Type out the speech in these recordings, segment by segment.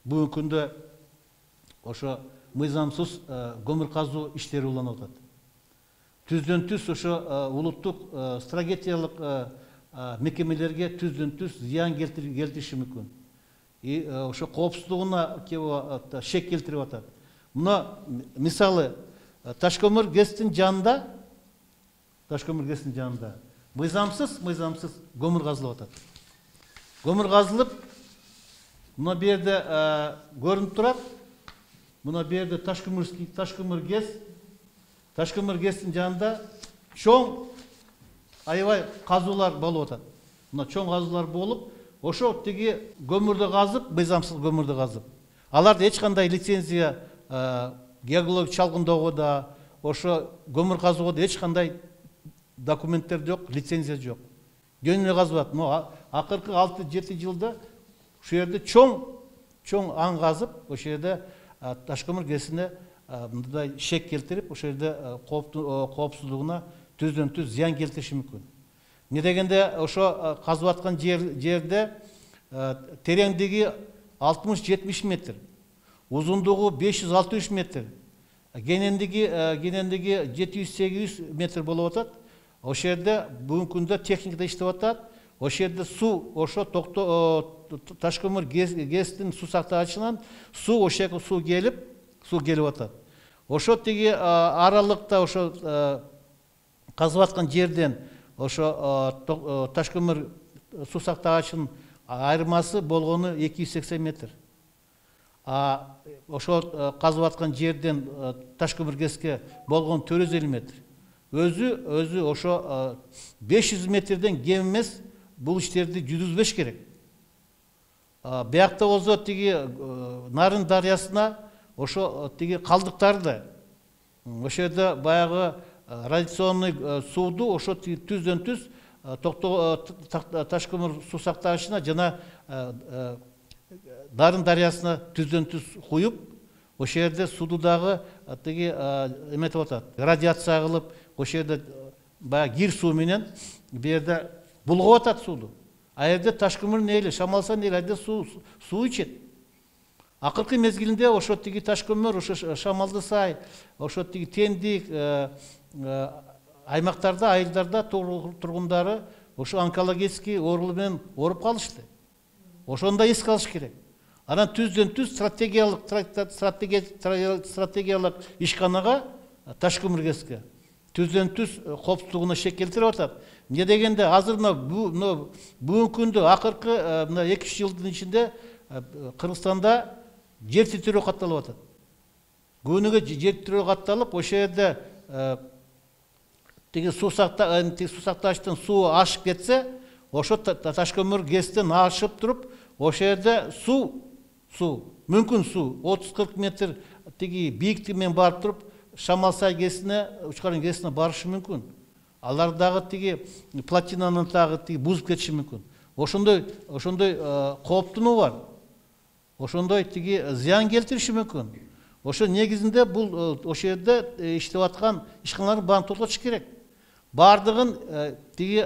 бүгүнкү күндө ошо мыйзамсыз көмүр казуу иштери уланып атат. Түздөн түз ошо улуттук стратегиялык мекемелерге түздөн түз зыян келтириши мүмкүн. Ошо коопсуздугуна шек келтирип атат. Мына мисалы Ташкөмүр ГЭСтин жанында мыйзамсыз көмүр казылып атат. Көмүр казылып, мына берде көрүнүп турат. Мына берде Ташкөмүр ГЭСтин жанында чоң аябай казуулар болуп атат. Мына чоң казуулар болуп, ошо тиги көмүрдү казып, мыйзамсыз көмүрдү казып. Аларда эч кандай лицензия геология чалгындоого да, ошо көмүр казууга да эч кандай документтер жок, лицензия жок. Жөнүнө казып атат. Акыркы 6-7 жылда ушул жерде чоң аң казып, ошол жерде Ташкөмүр ГЭСине мындай шек келтирип, ошол жерде коопсуздугуна түздөн түз зыян келтириши мүмкүн. Не дегенде ошо казып аткан жерде тереңдиги 60-70 метр, узундугу 500-600 метр, кенендиги 700-800 метр болуп атат. Ошол жерде бүгүнкү күндө техникада иштеп атат. Ошол жерде суу, ошо Ташкөмүр ГЭСтин суу сактагычынан ошол жерге суу келип атат. Ошо тиги аралыкта ошо казып аткан жерден ошо Ташкөмүр суу сактагычынын айырмасы болгону 280 метр. Ошо казып аткан жерден Ташкөмүр ГЭСке болгон 450 метр. Өзү ошо 500 метрден кем эмес бул иштерди жүргүзбөш керек. Биякта болсо тиги Нарын дарыясына ошо тиги калдыктарды, ошол жерде баягы радиационный сууду ошо түздөн түз Ташкөмүр суу сактагычына жана Нарын дарыясына түздөн түз куюп, ошол жерде сууду дагы тиги эметип атат, радиация кылып, ошол жерде баягы кир суу менен бу жерде булгап атат сууду. А жерде Ташкөмүрдүн эли, Шамалсан эли айда суу ичет. Акыркы мезгилинде ошо тиги Ташкөмүр, ошо Шамалды сай, ошо тиги Тендик аймактарда, айылдарда тургундары ошо онкологический оору менен ооруп калышты. Ошондо эске алыш керек. Анан түздөн түз стратегиялык ишканага Ташкөмүр ГЭСке түздөн түз коопсуздугуна шек келтирип атат. Не дегенде азыр бүгүнкү күндө акыркы 2-3 жылдын ичинде Кыргызстанда жер титирөө катталып атат. Күнүгө жер титирөө катталып, ошол жерде тиги суу сактагычтан суу ашып кетсе, ошо Ташкөмүр ГЭСтен ашып туруп, ошол жерде суу мүмкүн суу 30-40 метр тиги бийиктиги менен барып туруп, Шамалсай ГЭСине, Учкарын ГЭСине барышы мүмкүн. Алар дагы тиги плотинаны дагы тиги бузуп кетиши мүмкүн. Ошондой кооптунуу бар. Ошондой тиги зыян келтириши мүмкүн. Ошо негизинде бул ошол жерде иштеп аткан ишканалардын баарын токтотуш керек. Бардыгын тиги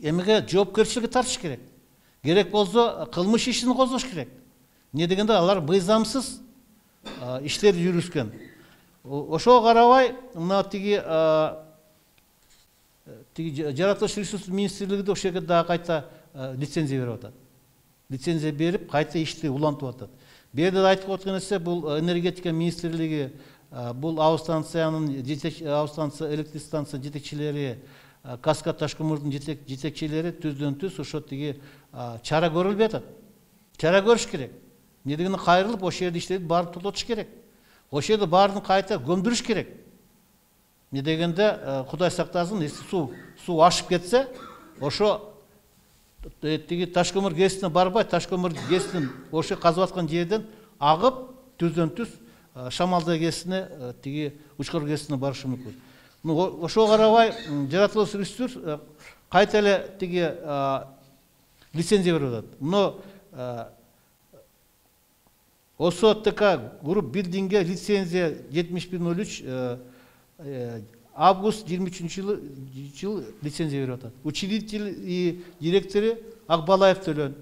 эмеге жоопкерчиликке тартыш керек. Керек болсо кылмыш ишин козгош керек. Не дегенде алар мыйзамсыз иштерди жүргүзгөн. Ошого карабай мына тиги жаратылыш ресурс министрлиги да ошол жерге дагы кайта лицензия берип атат. Лицензия берип, кайта ишти улантып атат. Бу жерде айтып өткөн нерсе, бул энергетика министрлиги, бул станция электр станция жетекчилери, Каскад Ташкөмүрдүн жетекчилери түздөн түз ошо тиги чара көрүлбөй атат. Чара көрүш керек. Не дегенде кайрылып, ошол жерде иштерди баарын токтотуш керек. Ошол жерде баарын кайта көмдүрүш керек. Не дегенде Кудай сактасын, суу ашып кетсе, ошо тиги Ташкөмүр ГЭСине барбай, Ташкөмүр ГЭСинин ошо казып аткан жерден агып, түздөн түз Шамалды ГЭСине, тиги Учкар ГЭСине барышы мүмкүн. Ошого карабай жаратылыш ресурс кайта эле тиги лицензия берип атат. Но ОСОТК групп билдингге лицензия 7103 август 23 жыл лицензия берип атат. Учредитель и директору Акбалаев Төлөн.